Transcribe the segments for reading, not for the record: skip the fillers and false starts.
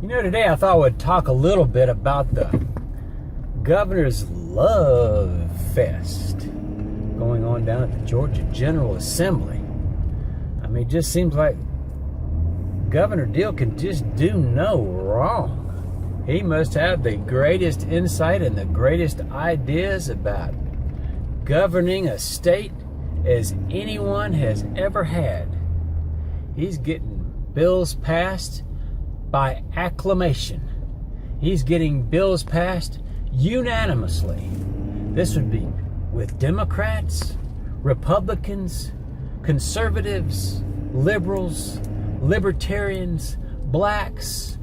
Today I thought I would talk a little bit about the Governor's Love Fest going on down at the Georgia General Assembly. I mean, it just seems like Governor Deal can just do no wrong. He must have the greatest insight and the greatest ideas about governing a state as anyone has ever had. He's getting bills passed by acclamation. He's getting bills passed unanimously. This would be with Democrats, Republicans, conservatives, liberals, libertarians, blacks,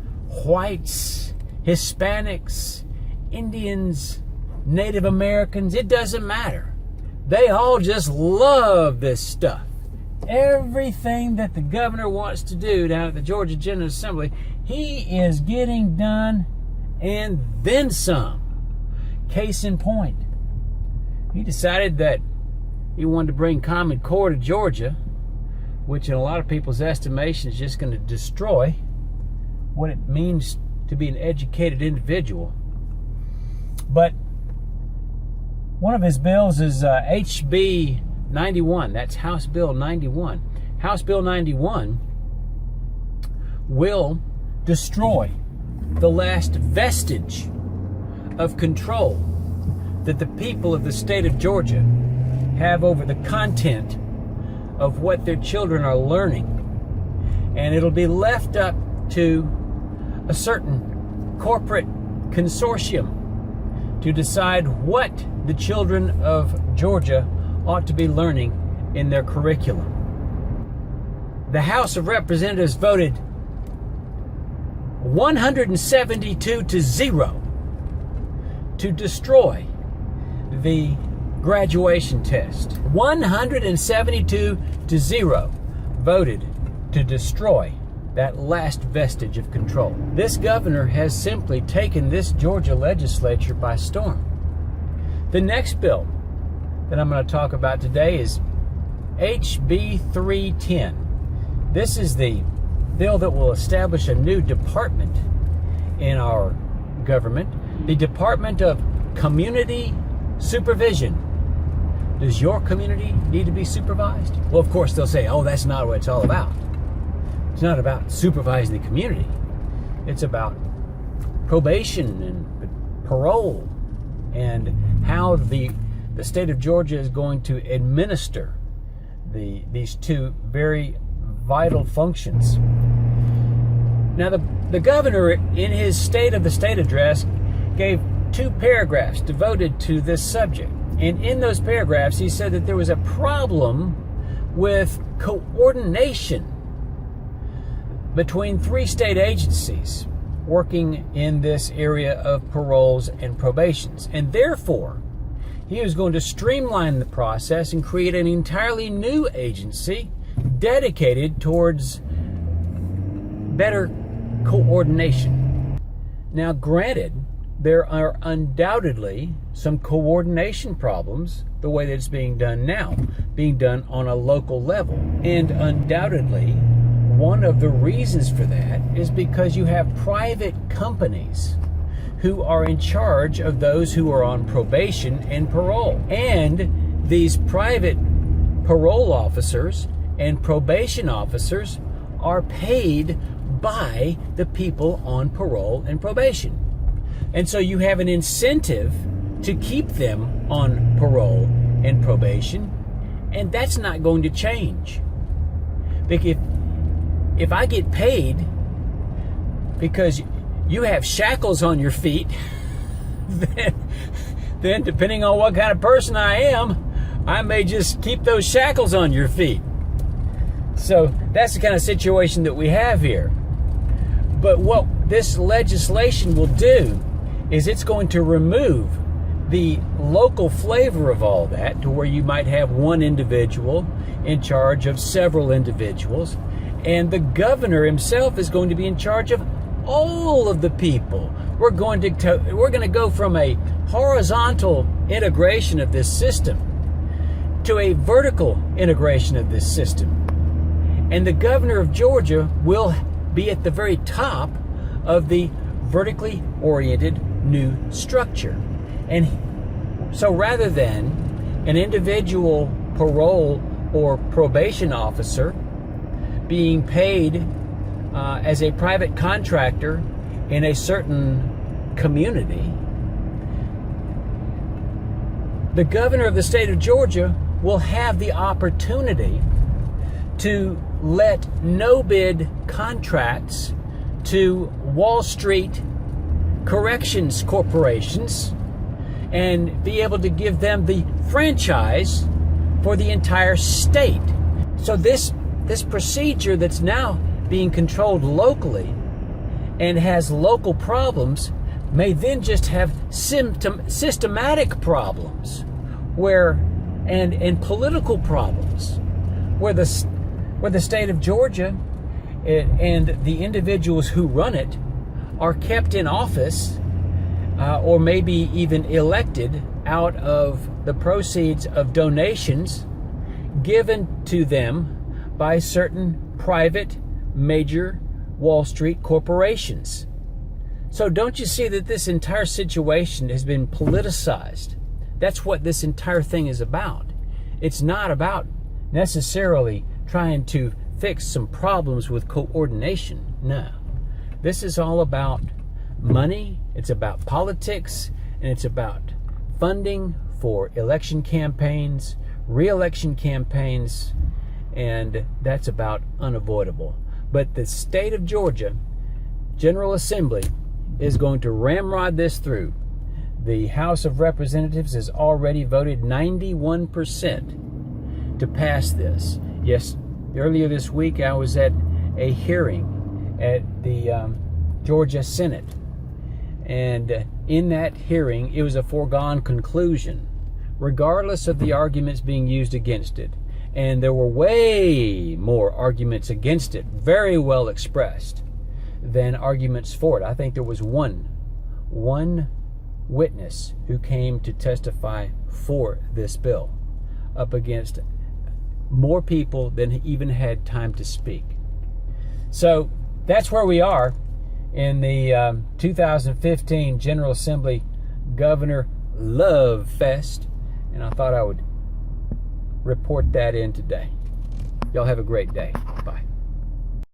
whites, Hispanics, Indians, Native Americans. It doesn't matter. They all just love this stuff. Everything that the governor wants to do down at the Georgia General Assembly, he is getting done and then some. Case in point, he decided that he wanted to bring Common Core to Georgia, which in a lot of people's estimation is just going to destroy what it means to be an educated individual. But one of his bills is HB 91. That's House Bill 91. House Bill 91 will destroy the last vestige of control that the people of the state of Georgia have over the content of what their children are learning. And it'll be left up to a certain corporate consortium to decide what the children of Georgia ought to be learning in their curriculum. The House of Representatives voted 172-0 to destroy the graduation test. 172-0 voted to destroy that last vestige of control. This governor has simply taken this Georgia legislature by storm. The next bill that I'm going to talk about today is HB 310. This is the bill that will establish a new department in our government, the Department of Community Supervision. Does your community need to be supervised? Well, of course, they'll say, oh, that's not what it's all about. It's not about supervising the community. It's about probation and parole and how the state of Georgia is going to administer these two very vital functions. Now, the governor, in his State of the State address, gave 2 paragraphs devoted to this subject. And in those paragraphs, he said that there was a problem with coordination between 3 state agencies working in this area of paroles and probations. And therefore, he was going to streamline the process and create an entirely new agency dedicated towards better coordination. Now, granted, there are undoubtedly some coordination problems the way that it's being done now, being done on a local level. And undoubtedly, one of the reasons for that is because you have private companies who are in charge of those who are on probation and parole. And these private parole officers and probation officers are paid by the people on parole and probation. And so you have an incentive to keep them on parole and probation, and that's not going to change. Because if I get paid because you have shackles on your feet, then depending on what kind of person I am, I may just keep those shackles on your feet. So that's the kind of situation that we have here. But what this legislation will do is it's going to remove the local flavor of all that, to where you might have one individual in charge of several individuals, and the governor himself is going to be in charge of all of the people. We're going to go from a horizontal integration of this system to a vertical integration of this system. And the governor of Georgia will be at the very top of the vertically oriented new structure. And so rather than an individual parole or probation officer being paid as a private contractor in a certain community, the governor of the state of Georgia will have the opportunity to let no-bid contracts to Wall Street corrections corporations and be able to give them the franchise for the entire state. So this procedure that's now being controlled locally and has local problems may then just have systematic problems and political problems where the state of Georgia and the individuals who run it are kept in office or maybe even elected out of the proceeds of donations given to them by certain private major Wall Street corporations. So don't you see that this entire situation has been politicized? That's what this entire thing is about. It's not about necessarily trying to fix some problems with coordination. No. This is all about money, it's about politics, and it's about funding for election campaigns, re-election campaigns, and that's about unavoidable. But the state of Georgia General Assembly is going to ramrod this through. The House of Representatives has already voted 91% to pass this. Yes, earlier this week I was at a hearing at the Georgia Senate. And in that hearing, it was a foregone conclusion, regardless of the arguments being used against it. And there were way more arguments against it, very well expressed, than arguments for it. I think there was one witness who came to testify for this bill, up against more people than even had time to speak. So that's where we are in the 2015 General Assembly Governor Love Fest, and I thought I would report that in today. Y'all have a great day. Bye.